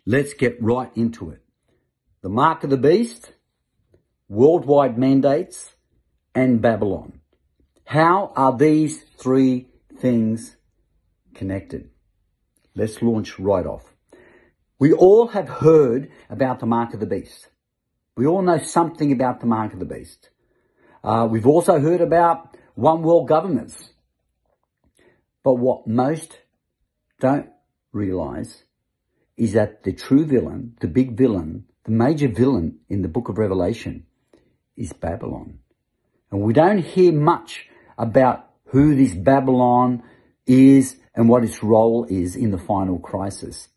Let's get right into it. The mark of the beast, worldwide mandates, and Babylon. How are these three things connected? Let's launch right off. We all have heard about the mark of the beast. We all know something about the mark of the beast. We've also heard about one world governments. But what most don't realize is that the true villain, the big villain, the major villain in the book of Revelation is Babylon. And we don't hear much about who this Babylon is and what its role is in the final crisis.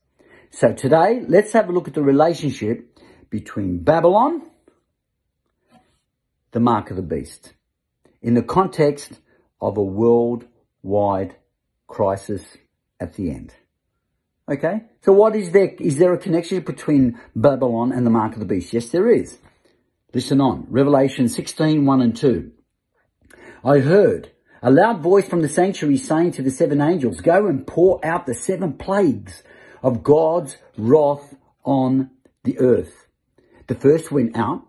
So today, let's have a look at the relationship between Babylon, the mark of the beast, in the context of a worldwide crisis at the end. Okay, so what is there? Is there a connection between Babylon and the mark of the beast? Yes, there is. Listen on. Revelation 16, 1 and 2. I heard a loud voice from the sanctuary saying to the seven angels, go and pour out the seven plagues of God's wrath on the earth. The first went out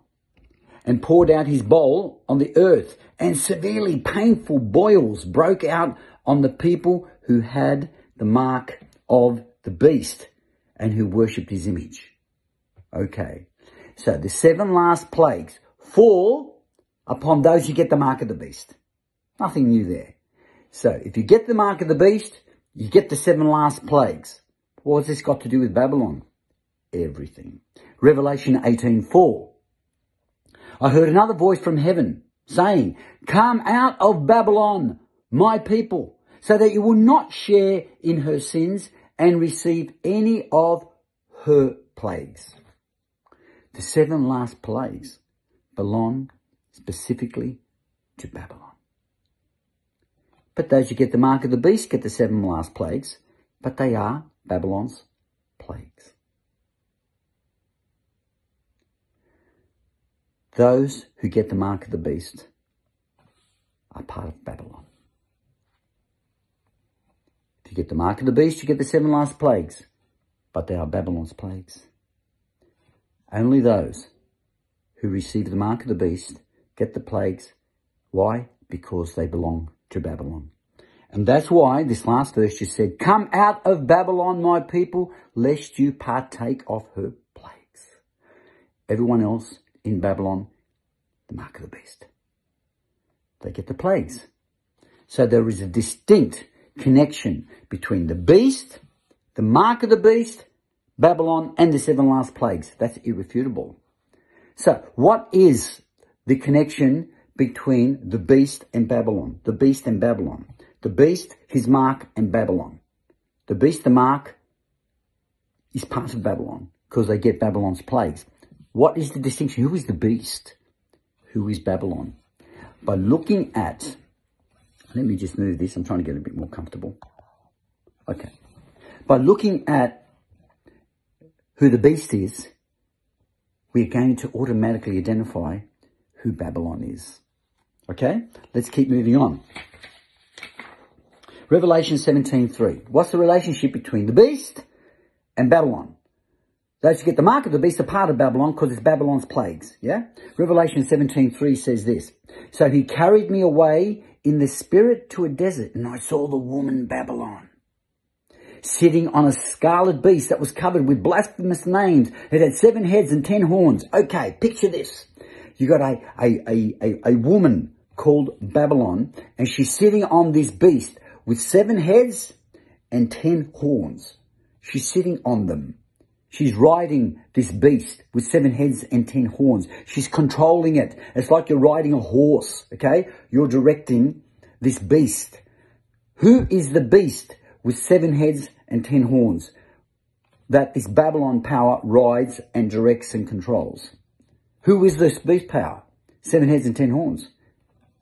and poured out his bowl on the earth, and severely painful boils broke out on the people who had the mark of the beast and who worshipped his image. Okay, so the seven last plagues fall upon those who get the mark of the beast. Nothing new there. So if you get the mark of the beast, you get the seven last plagues. What has this got to do with Babylon? Everything. Revelation 18:4. I heard another voice from heaven saying, come out of Babylon, my people, so that you will not share in her sins and receive any of her plagues. The seven last plagues belong specifically to Babylon. But those who get the mark of the beast get the seven last plagues, but they are Babylon's plagues. Those who get the mark of the beast are part of Babylon. If you get the mark of the beast, you get the seven last plagues, but they are Babylon's plagues. Only those who receive the mark of the beast get the plagues. Why? Because they belong to Babylon. And that's why this last verse just said, come out of Babylon, my people, lest you partake of her plagues. Everyone else in Babylon, the mark of the beast. They get the plagues. So there is a distinct connection between the beast, the mark of the beast, Babylon, and the seven last plagues. That's irrefutable. So what is the connection between the beast and Babylon? The beast and Babylon. The beast, his mark, and Babylon. The beast, the mark, is part of Babylon because they get Babylon's plagues. What is the distinction? Who is the beast? Who is Babylon? By looking at, let me just move this. I'm trying to get a bit more comfortable. Okay. By looking at who the beast is, we're going to automatically identify who Babylon is. Okay? Let's keep moving on. Revelation 17:3. What's the relationship between the beast and Babylon? Those who get the mark of the beast are part of Babylon because it's Babylon's plagues. Yeah? Revelation 17:3 says this. So he carried me away in the spirit to a desert, and I saw the woman Babylon sitting on a scarlet beast that was covered with blasphemous names. It had 7 heads and 10 horns. Okay, picture this. You got a woman called Babylon, and she's sitting on this beast with 7 heads and 10 horns. She's sitting on them. She's riding this beast with 7 heads and 10 horns. She's controlling it. It's like you're riding a horse, okay? You're directing this beast. Who is the beast with 7 heads and 10 horns that this Babylon power rides and directs and controls? Who is this beast power? 7 heads and 10 horns.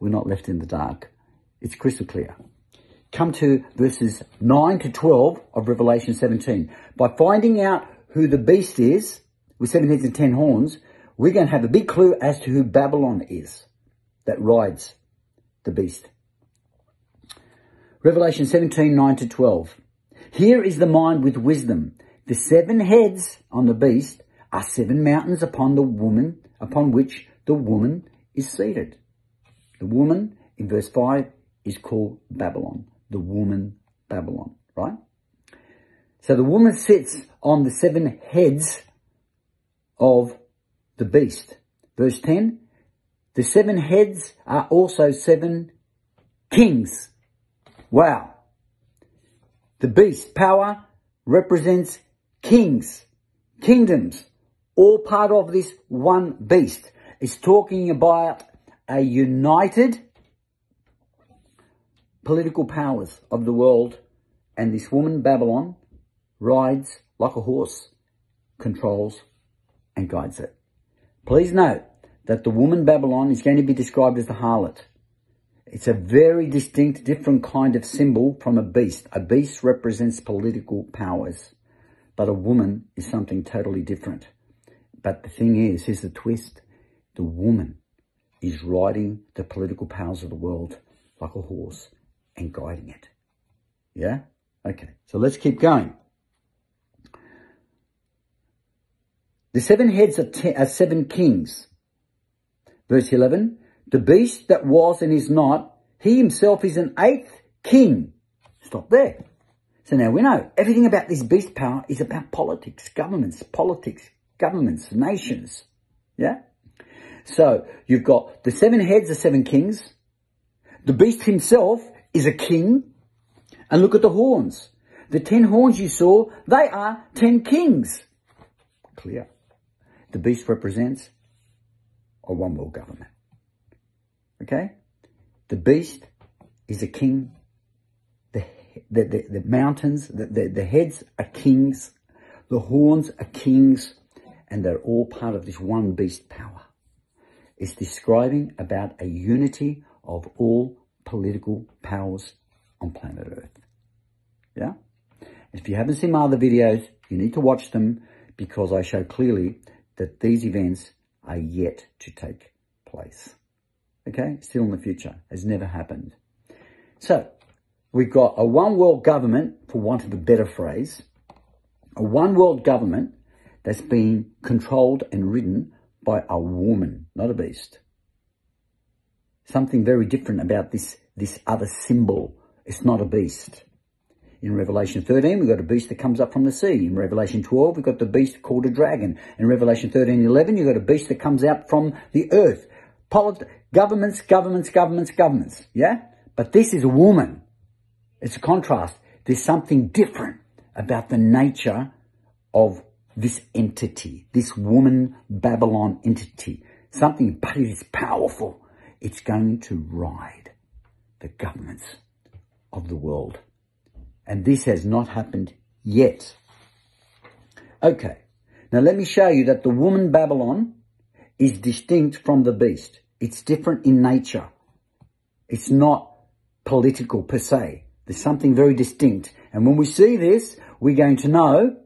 We're not left in the dark. It's crystal clear. Come to verses 9 to 12 of Revelation 17. By finding out who the beast is, with 7 heads and 10 horns, we're going to have a big clue as to who Babylon is that rides the beast. Revelation 17, 9 to 12. Here is the mind with wisdom. The 7 heads on the beast are 7 mountains upon which the woman is seated. The woman, in verse 5, is called Babylon. The woman Babylon, right? So the woman sits on the 7 heads of the beast. Verse 10, the 7 heads are also 7 kings. Wow. The beast power represents kings, kingdoms, all part of this one beast. It's talking about a united political powers of the world, and this woman Babylon rides like a horse, controls and guides it. Please note that the woman Babylon is going to be described as the harlot. It's a very distinct, different kind of symbol from a beast. A beast represents political powers, but a woman is something totally different. But the thing is, here's the twist. The woman is riding the political powers of the world like a horse and guiding it. Yeah? Okay, so let's keep going. The 7 heads are 7 kings. Verse 11, the beast that was and is not, he himself is an 8th king. Stop there. So now we know everything about this beast power is about politics, governments, nations. Yeah? So you've got the 7 heads are 7 kings. The beast himself is a king. And look at the horns. The 10 horns you saw, they are 10 kings. Clear. The beast represents a one world government. Okay? The beast is a king. The mountains, the heads are kings. The horns are kings. And they're all part of this one beast power. It's describing about a unity of all political powers on planet Earth. Yeah? If you haven't seen my other videos, you need to watch them because I show clearly that these events are yet to take place. Okay? Still in the future. Has never happened. So, we've got a one world government, for want of a better phrase, a one world government that's being controlled and ridden by a woman, not a beast. Something very different about this other symbol. It's not a beast. In Revelation 13, we've got a beast that comes up from the sea. In Revelation 12, we've got the beast called a dragon. In Revelation 13:11, you've got a beast that comes out from the earth. Governments. Yeah? But this is a woman. It's a contrast. There's something different about the nature of this entity, this woman Babylon entity. Something, but it is powerful. It's going to ride the governments of the world. And this has not happened yet. Okay. Now let me show you that the woman Babylon is distinct from the beast. It's different in nature. It's not political per se. There's something very distinct. And when we see this, we're going to know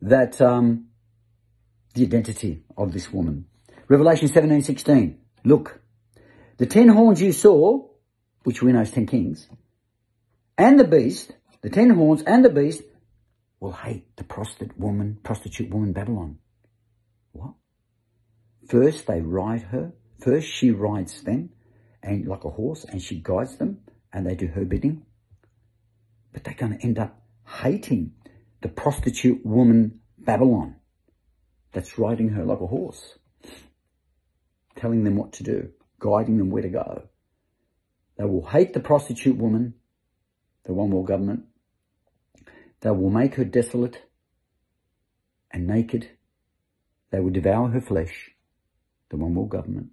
that the identity of this woman. Revelation 17:16. Look, the 10 horns you saw, which we know is 10 kings, and the beast, the 10 horns and the beast, will hate the prostitute woman Babylon. What? First they ride her. First she rides them, and like a horse, and she guides them, and they do her bidding. But they're going to end up hating the prostitute woman Babylon that's riding her like a horse, telling them what to do, guiding them where to go. They will hate the prostitute woman, the one world government. They will make her desolate and naked. They will devour her flesh, the one world government,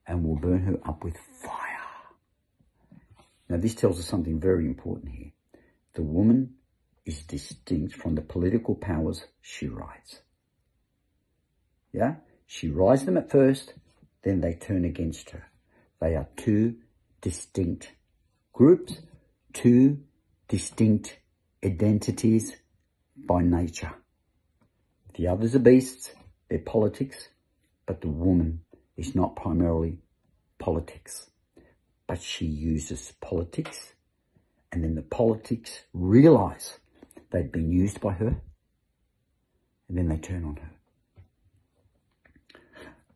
and will burn her up with fire. Now this tells us something very important here. The woman is distinct from the political powers she rides. Yeah? She rides them at first, then they turn against her. They are 2 distinct groups, 2 distinct identities by nature. The others are beasts, they're politics, but the woman is not primarily politics. But she uses politics And then the politics realise they've been used by her. And then they turn on her.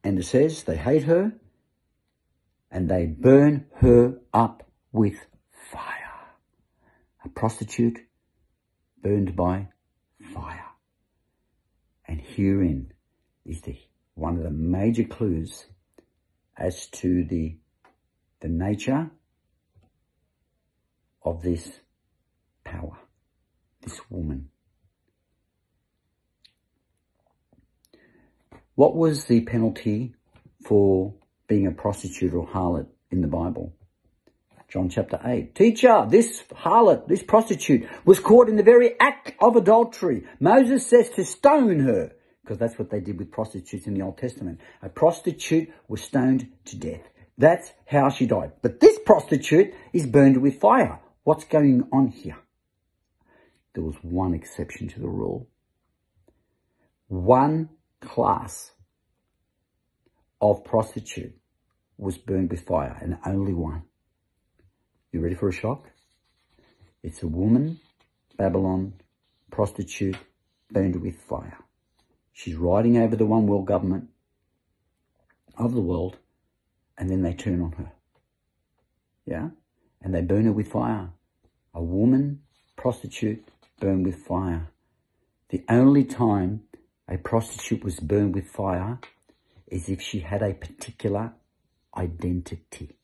And it says they hate her and they burn her up with fire. A prostitute burned by fire. And herein is one of the major clues as to the nature of this power, this woman. What was the penalty for being a prostitute or harlot in the Bible? John chapter 8. Teacher, this harlot, this prostitute, was caught in the very act of adultery. Moses says to stone her, because that's what they did with prostitutes in the Old Testament. A prostitute was stoned to death. That's how she died. But this prostitute is burned with fire. What's going on here? There was one exception to the rule. One class of prostitute was burned with fire, and only one. You ready for a shock? It's a woman, Babylon, prostitute, burned with fire. She's riding over the one world government of the world, and then they turn on her. Yeah? And they burn her with fire. A woman, prostitute, burned with fire. The only time a prostitute was burned with fire is if she had a particular identity.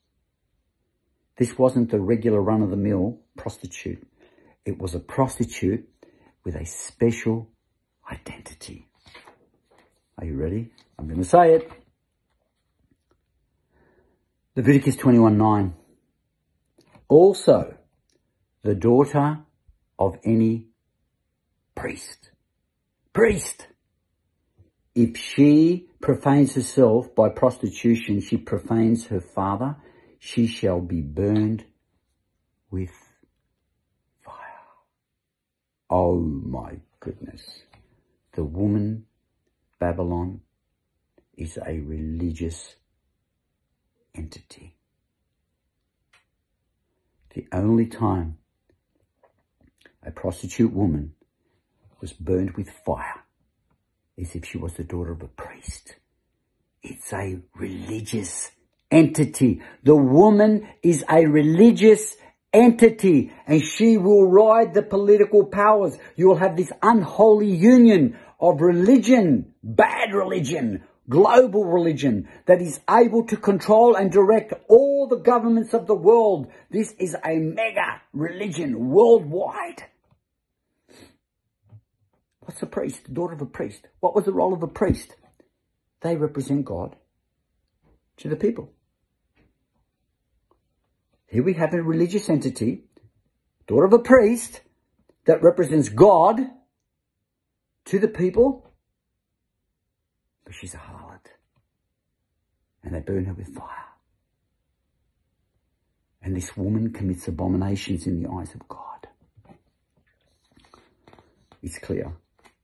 This wasn't the regular run-of-the-mill prostitute. It was a prostitute with a special identity. Are you ready? I'm going to say it. Leviticus 21:9. Also, the daughter of any priest. Priest. If she profanes herself by prostitution, she profanes her father, she shall be burned with fire. Oh my goodness. The woman, Babylon, is a religious entity. The only time a prostitute woman was burned with fire is if she was the daughter of a priest. It's a religious entity. The woman is a religious entity, and she will ride the political powers. You will have this unholy union of religion, bad religion, global religion, that is able to control and direct all the governments of the world. This is a mega religion worldwide. What's a priest? The daughter of a priest. What was the role of a priest? They represent God to the people. Here we have a religious entity, daughter of a priest, that represents God to the people, but she's a harlot. And they burn her with fire. And this woman commits abominations in the eyes of God. It's clear.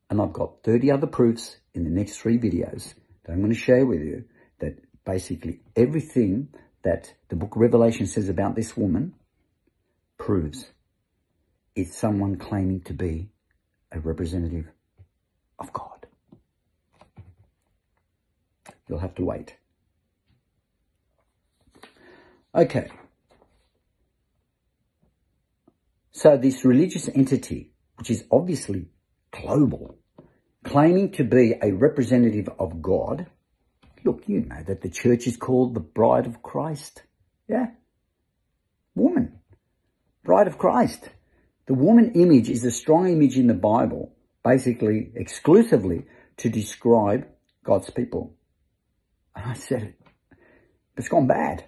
And I've got 30 other proofs in the next 3 videos that I'm going to share with you, that basically everything that the book of Revelation says about this woman proves it's someone claiming to be a representative of God. You'll have to wait. Okay. So this religious entity, which is obviously global, claiming to be a representative of God. Look, you know that the church is called the bride of Christ. Yeah? Woman. Bride of Christ. The woman image is a strong image in the Bible, basically exclusively to describe God's people. And I said it. It's gone bad.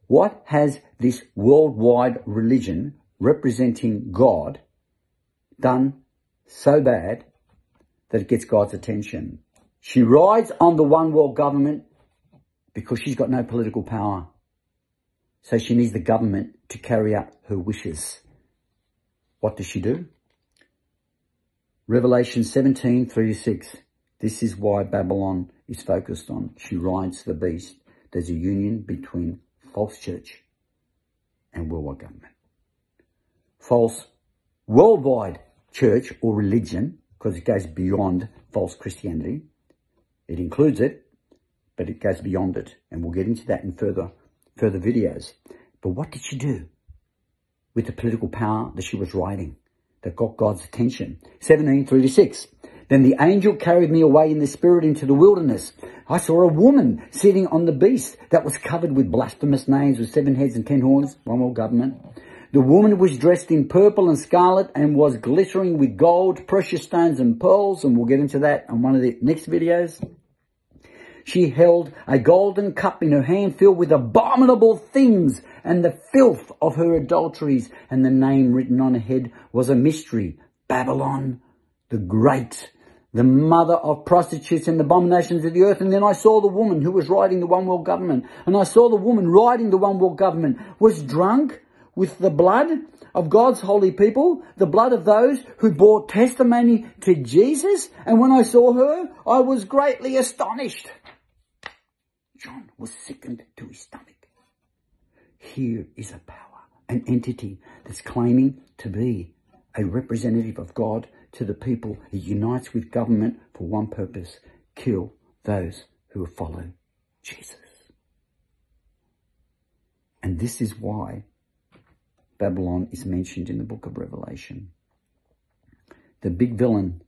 What has this worldwide religion representing God done so bad that it gets God's attention? She rides on the one world government because she's got no political power. So she needs the government to carry out her wishes. What does she do? Revelation 17:3-6. This is why Babylon is focused on. She rides the beast. There's a union between false church and worldwide government. false worldwide church or religion, because it goes beyond false Christianity. It includes it, but it goes beyond it. And we'll get into that in further videos. But what did she do with the political power that she was riding that got God's attention? 17:3-6. Then the angel carried me away in the spirit into the wilderness. I saw a woman sitting on the beast that was covered with blasphemous names, with 7 heads and 10 horns, one world government. The woman was dressed in purple and scarlet and was glittering with gold, precious stones and pearls. And we'll get into that on one of the next videos. She held a golden cup in her hand filled with abominable things and the filth of her adulteries. And the name written on her head was a mystery, Babylon the Great, the mother of prostitutes and abominations of the earth. And then I saw the woman who was riding the one world government. And I saw the woman riding the one world government was drunk with the blood of God's holy people, the blood of those who bore testimony to Jesus. And when I saw her, I was greatly astonished. John was sickened to his stomach. Here is a power, an entity that's claiming to be a representative of God to the people. It unites with government for one purpose: kill those who follow Jesus. And this is why Babylon is mentioned in the book of Revelation. The big villain,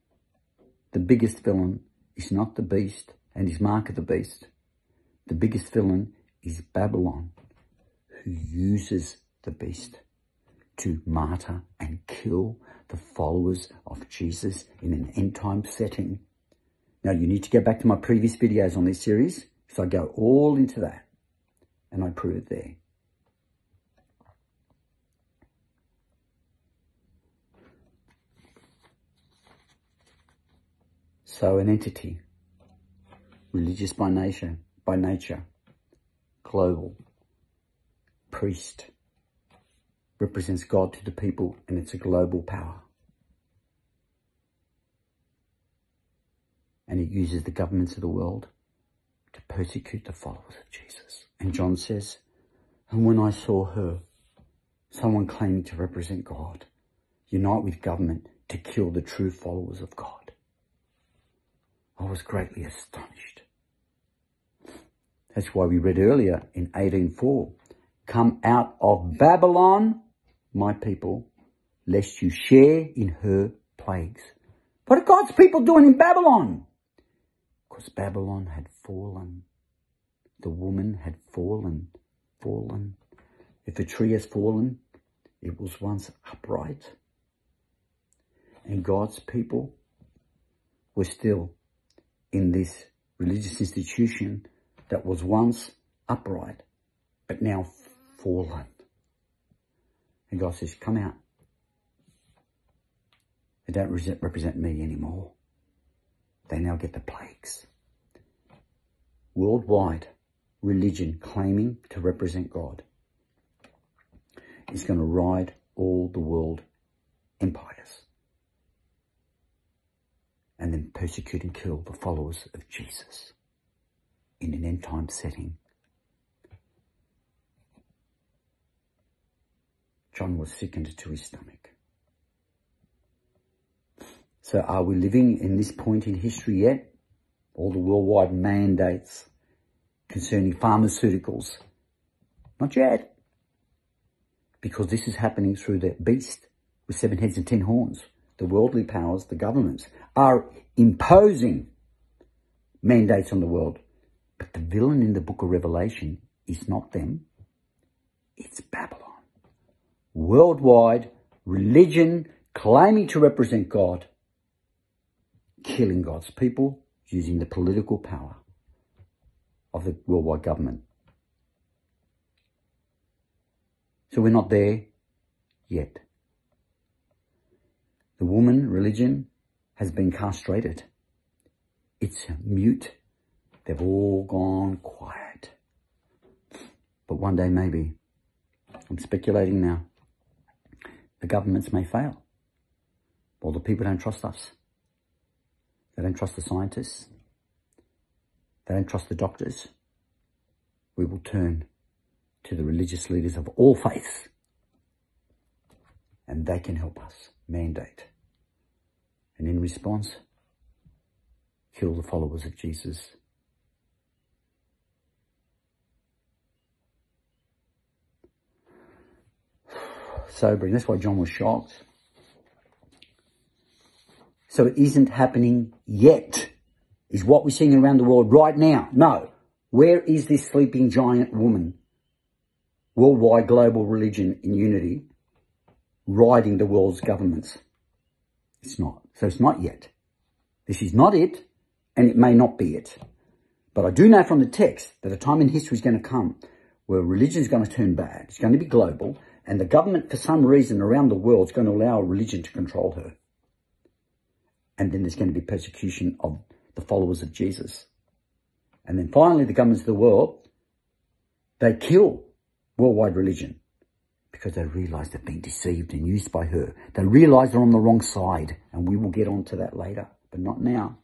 the biggest villain, is not the beast and his mark of the beast. The biggest villain is Babylon, who uses the beast to martyr and kill the followers of Jesus in an end-time setting. Now, you need to go back to my previous videos on this series, so I go all into that, and I prove it there. So an entity, religious by nature, global, priest, represents God to the people, and it's a global power. And it uses the governments of the world to persecute the followers of Jesus. And John says, and when I saw her, someone claiming to represent God, unite with government to kill the true followers of God, I was greatly astonished. That's why we read earlier in 18:4, come out of Babylon, my people, lest you share in her plagues. What are God's people doing in Babylon? Because Babylon had fallen. The woman had fallen. If a tree has fallen, it was once upright. And God's people were still in this religious institution that was once upright, but now fallen. And God says, come out. They don't represent me anymore. They now get the plagues. Worldwide religion claiming to represent God is going to ride all the world empires and then persecute and kill the followers of Jesus in an end-time setting. John was sickened to his stomach. So are we living in this point in history yet? All the worldwide mandates concerning pharmaceuticals? Not yet. Because this is happening through the beast with 7 heads and 10 horns. The worldly powers, the governments, are imposing mandates on the world. But the villain in the book of Revelation is not them. It's Babylon. Worldwide religion claiming to represent God, killing God's people using the political power of the worldwide government. So we're not there yet. The woman religion has been castrated. It's mute. They've all gone quiet. But one day maybe, I'm speculating now, the governments may fail. Well, the people don't trust us. They don't trust the scientists. They don't trust the doctors. We will turn to the religious leaders of all faiths. and they can help us. Mandate. And in response, kill the followers of Jesus. Sobering. That's why John was shocked. So it isn't happening yet, is what we're seeing around the world right now. No. Where is this sleeping giant woman, worldwide global religion in unity, riding the world's governments? It's not. So it's not yet. This is not it, and it may not be it. But I do know from the text that a time in history is going to come where religion is going to turn bad. It's going to be global, and the government, for some reason around the world, is going to allow religion to control her. And then there's going to be persecution of the followers of Jesus. And then finally, the governments of the world, they kill worldwide religion because they realise they've been deceived and used by her. They realise they're on the wrong side, and we will get on to that later, but not now.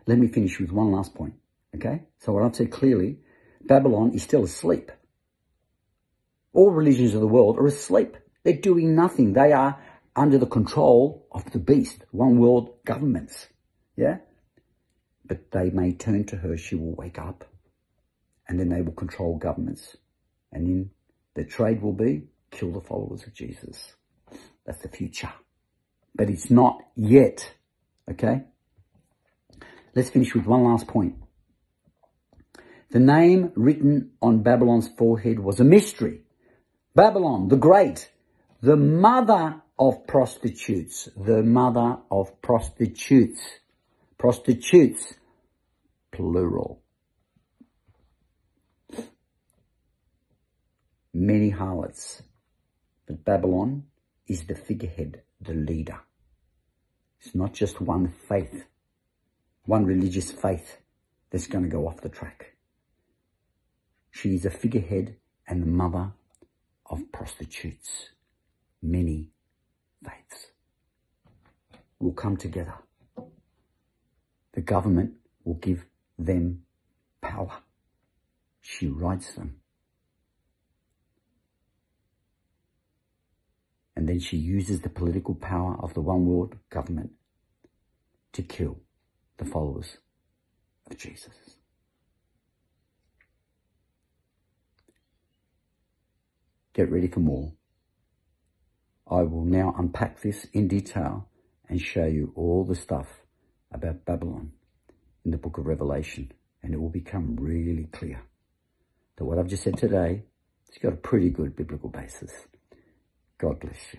Let me finish with one last point, okay? So what I've said clearly, Babylon is still asleep. All religions of the world are asleep. They're doing nothing. They are under the control of the beast, one world governments, yeah? But they may turn to her. She will wake up, and then they will control governments. And then the trade will be kill the followers of Jesus. That's the future. But it's not yet, okay? Let's finish with one last point. The name written on Babylon's forehead was a mystery. Babylon, the Great, the mother of prostitutes, the mother of prostitutes, prostitutes, plural. Many harlots, but Babylon is the figurehead, the leader. It's not just one faith, one religious faith that's going to go off the track. She is a figurehead and the mother of prostitutes. Many faiths will come together. The government will give them power. She rides them. And then she uses the political power of the one world government to kill the followers of Jesus. Get ready for more. I will now unpack this in detail and show you all the stuff about Babylon in the book of Revelation, and it will become really clear that what I've just said today has got a pretty good biblical basis. God bless you.